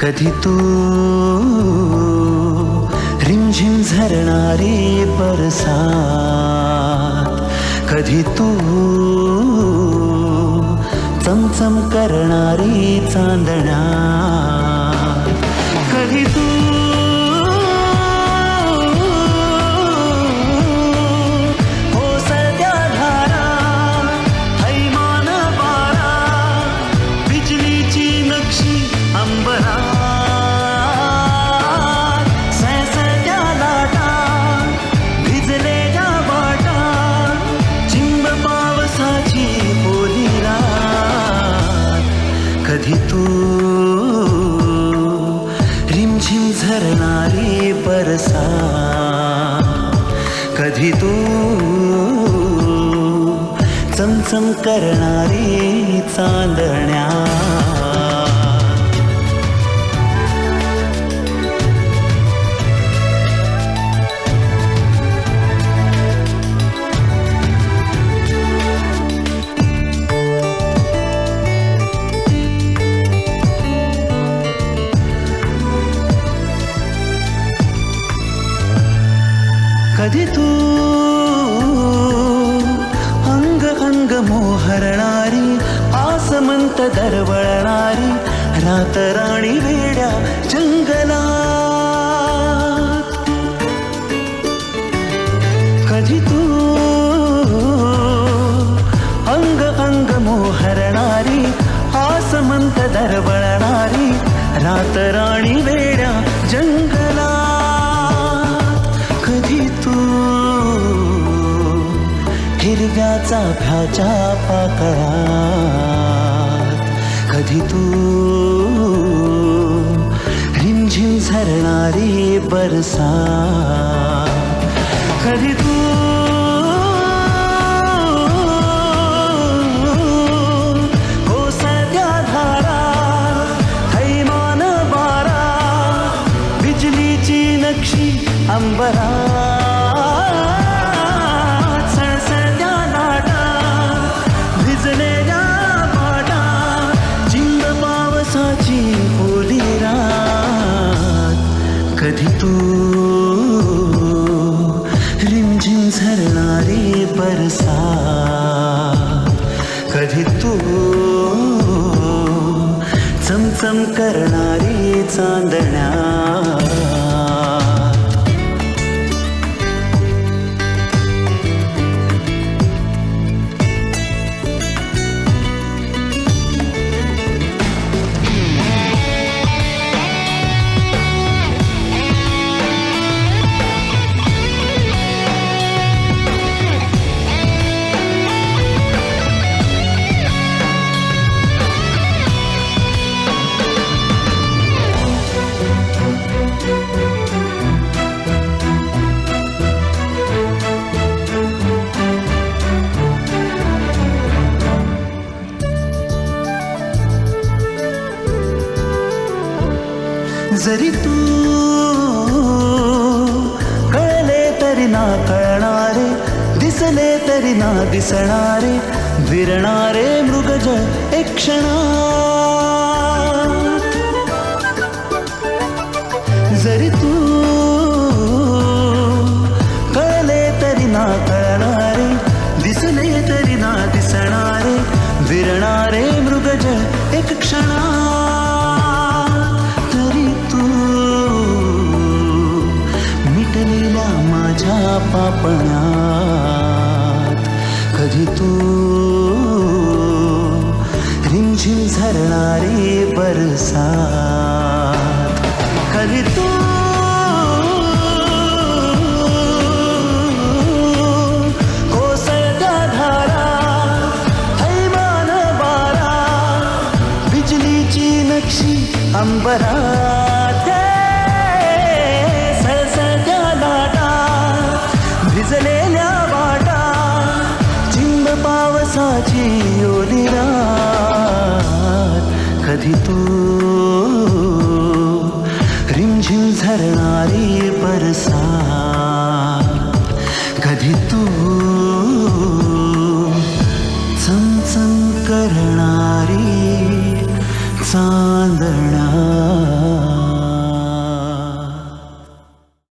कधी तू रिमझिम झरणारी बरसात, कधी तू चमचम करणारी चांदण्या, कधी तू ओसळत्या धारा, हैमान वारा, बिजलीची नक्षी अंबरात, सळसळत्या लाटा, भिजलेल्या वाटा, चिंब पावसाची ओली रात, कधी तू रिमझिम झरणारी बरसात, कधी तू चमचम करणारी चांदण्या. कधी तू अंग अंग मोहरणारी, आसमंत दरवळणारी, रातराणी वेड्या जंगलात, कधी तू अंग अंग मोहरणारी, आसमंत दरवळणारी, रातराणी वेड्या जंगलात, कधी तू हिरव्या चाफ्याच्या पाकळात, कधी तू रिमझिम झरणारी बरसात, कधी तू ओसळत्या धारा, हैमान वारा, बिजलीची नक्षी अंबरात, सळसळत्या लाटा, भिजलेल्या वाटा, चिंब पावसाची ओली रात, कधी तू रिमझिम झरणारी बरसात, कधी तू चमचम करणारी चांदण्या. जरी तू कळले तरी ना कळणारे, दिसले तरी ना दिसणारे, विरणारे मृगजळ एक क्षणात, जरी तू कळले तरी ना कळणारे, दिसले तरी ना दिसणारे, विरणारे मृगजळ एक क्षणात, तरी तू मिटलेल्या माझ्या पापण्यात, कधी तू रिमझिम झरणारी बरसात, कधी तू कोसळत्या धारा, हैमान वारा, बिजलीची नक्षी अंबरात, सळसळत्या लाटा, भिजलेल्या वाटा, चिंब पावसाची ओली रात, कधी तू रिमझिम झरणारी बरसात, कधी तू चमचम करणारी चांदण्या.